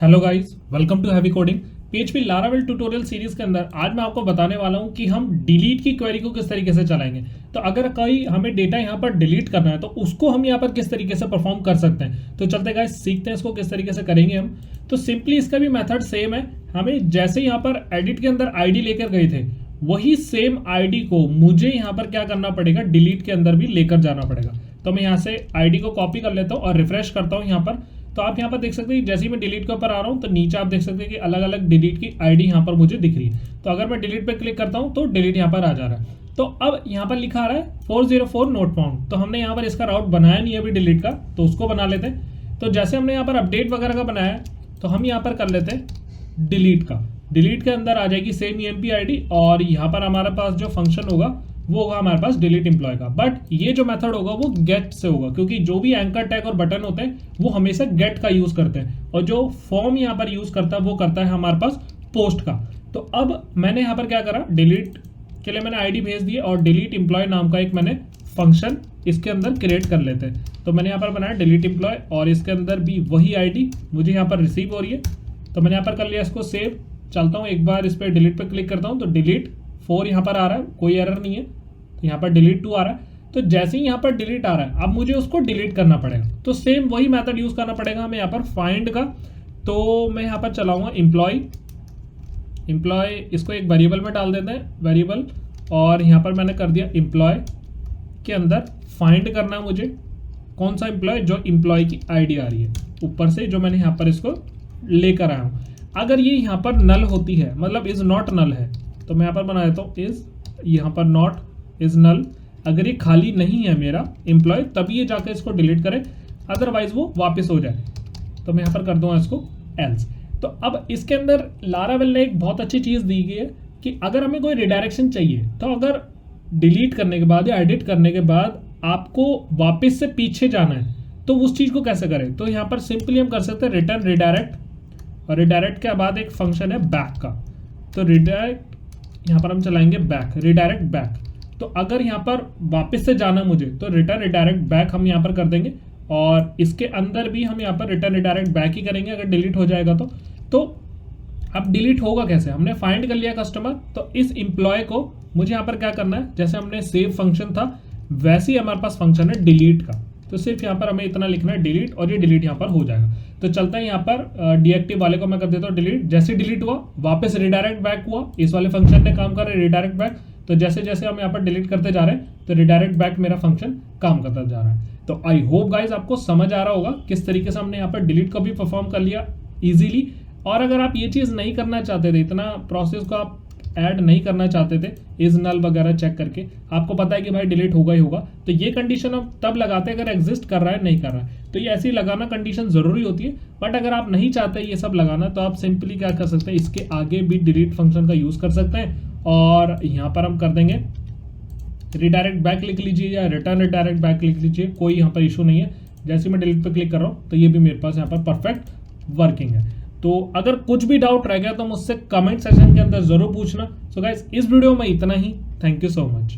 Hello guys, welcome to heavy coding. PHP Laravel tutorial series के अंदर आज मैं आपको बताने वाला हूं कि हम डिलीट की क्वेरी को किस तरीके से चलाएंगे। तो अगर कोई हमें डेटा यहां पर डिलीट करना है तो उसको हम यहां पर किस तरीके से परफॉर्म कर सकते हैं। तो चलते गाइस सीखते हैं इसको किस तरीके से करेंगे हम। तो सिंपली इसका भी मेथड सेम है। हमें जैसे यहाँ पर एडिट के अंदर आईडी लेकर गए थे वही सेम आईडी को मुझे यहाँ पर क्या करना पड़ेगा, डिलीट के अंदर भी लेकर जाना पड़ेगा। तो मैं यहाँ से आईडी को कॉपी कर लेता हूँ और रिफ्रेश करता हूँ यहाँ पर। तो आप यहाँ पर देख सकते हैं जैसे ही मैं डिलीट के ऊपर आ रहा हूँ तो नीचे आप देख सकते हैं कि अलग अलग डिलीट की आईडी यहाँ पर मुझे दिख रही है। तो अगर मैं डिलीट पे क्लिक करता हूँ तो डिलीट यहाँ पर आ जा रहा है। तो अब यहाँ पर लिखा आ रहा है 404 नोट फाउंड। तो हमने यहाँ पर इसका राउट बनाया नहीं है अभी डिलीट का, तो उसको बना लेते हैं। तो जैसे हमने यहाँ पर अपडेट वगैरह का बनाया है तो हम यहाँ पर कर लेते हैं डिलीट का। डिलीट के अंदर आ जाएगी सेम ईएमपी आईडी और यहाँ पर हमारे पास जो फंक्शन होगा वो होगा हमारे पास डिलीट एम्प्लॉय का। बट ये जो मेथड होगा वो गेट से होगा, क्योंकि जो भी एंकर टैग और बटन होते हैं वो हमेशा गेट का यूज करते हैं और जो फॉर्म यहाँ पर यूज करता है वो करता है हमारे पास पोस्ट का। तो अब मैंने यहाँ पर क्या करा, डिलीट के लिए मैंने आईडी भेज दी और डिलीट एम्प्लॉय नाम का एक मैंने फंक्शन इसके अंदर क्रिएट कर लेते हैं। तो मैंने यहाँ पर बनाया डिलीट एम्प्लॉय और इसके अंदर भी वही आईडी मुझे यहाँ पर रिसीव हो रही है। तो मैंने यहाँ पर कर लिया इसको सेव। चलता हूँ एक बार इस पर डिलीट पर क्लिक करता हूँ तो डिलीट 4 यहाँ पर आ रहा है, कोई एरर नहीं है। तो यहाँ पर डिलीट 2 आ रहा है। तो जैसे ही यहाँ पर डिलीट आ रहा है अब मुझे उसको डिलीट करना पड़ेगा। तो सेम वही मेथड यूज करना पड़ेगा हमें यहाँ पर फाइंड का। तो मैं यहाँ पर चलाऊंगा एम्प्लॉय इसको एक वेरिएबल में डाल देते हैं, वेरिएबल। और यहाँ पर मैंने कर दिया एम्प्लॉय के अंदर फाइंड करना है मुझे कौन सा एम्प्लॉय, जो एम्प्लॉय की आईडी आ रही है ऊपर से, जो मैंने यहाँ पर इसको लेकर आया हूँ। अगर ये यहाँ पर नल होती है, मतलब इज नॉट नल है, तो मैं यहाँ पर बना देता हूँ इज, यहाँ पर नॉट इज नल। अगर ये खाली नहीं है मेरा एम्प्लॉय तभी ये जाकर इसको डिलीट करे, अदरवाइज वो वापस हो जाए। तो मैं यहाँ पर कर दूंगा इसको एल्स। तो अब इसके अंदर लारावेल ने एक बहुत अच्छी चीज़ दी गई है कि अगर हमें कोई रिडायरेक्शन चाहिए तो अगर डिलीट करने के बाद या एडिट करने के बाद आपको वापस से पीछे जाना है तो उस चीज़ को कैसे करें। तो यहाँ पर सिंपली हम कर सकते हैं रिटर्न रिडायरेक्ट, और रिडायरेक्ट के बाद एक फंक्शन है बैक का। तो रिडायरेक्ट यहाँ पर हम चलाएंगे बैक, रिडायरेक्ट बैक। तो अगर यहाँ पर वापस से जाना मुझे तो रिटर्न रिडायरेक्ट बैक हम यहाँ पर कर देंगे और इसके अंदर भी हम यहाँ पर रिटर्न रिडायरेक्ट बैक ही करेंगे अगर डिलीट हो जाएगा तो अब डिलीट होगा कैसे, हमने फाइंड कर लिया कस्टमर। तो इस एम्प्लॉय को मुझे यहाँ पर क्या करना है, जैसे हमने सेव फंक्शन था वैसे ही हमारे पास फंक्शन है डिलीट का। तो सिर्फ यहाँ पर हमें इतना लिखना है डिलीट और ये डिलीट यहाँ पर हो जाएगा। तो चलता है यहाँ पर डीएक्टिव वाले को मैं कर देता हूँ डिलीट। जैसे डिलीट हुआ वापस रिडायरेक्ट बैक हुआ, इस वाले फंक्शन ने काम कर रहा है रिडायरेक्ट बैक। तो जैसे जैसे हम यहाँ पर डिलीट करते जा रहे हैं तो रिडायरेक्ट बैक मेरा फंक्शन काम करता जा रहा है। तो आई होप गाइज आपको समझ आ रहा होगा किस तरीके से हमने यहाँ पर डिलीट को भी परफॉर्म कर लिया इजीली। और अगर आप ये चीज़ नहीं करना चाहते थे, इतना प्रोसेस को आप ऐड नहीं करना चाहते थे इज नल वगैरह चेक करके, आपको पता है कि भाई डिलीट होगा ही होगा, तो ये कंडीशन हम तब लगाते हैं अगर एग्जिस्ट कर रहा है नहीं कर रहा है। तो ये ऐसी लगाना कंडीशन ज़रूरी होती है। बट अगर आप नहीं चाहते ये सब लगाना तो आप सिंपली क्या कर सकते हैं, इसके आगे भी डिलीट फंक्शन का यूज़ कर सकते हैं और यहाँ पर हम कर देंगे रिडायरेक्ट बैक लिख लीजिए या रिटर्न रिडायरेक्ट बैक लिख लीजिए, कोई यहाँ पर इशू नहीं है। जैसे मैं डिलीट पर क्लिक कर रहा हूँ तो ये भी मेरे पास यहाँ पर परफेक्ट वर्किंग है। तो अगर कुछ भी डाउट रह गया तो मुझसे कमेंट सेक्शन के अंदर जरूर पूछना। सो गाइस इस वीडियो में इतना ही। Thank you so much.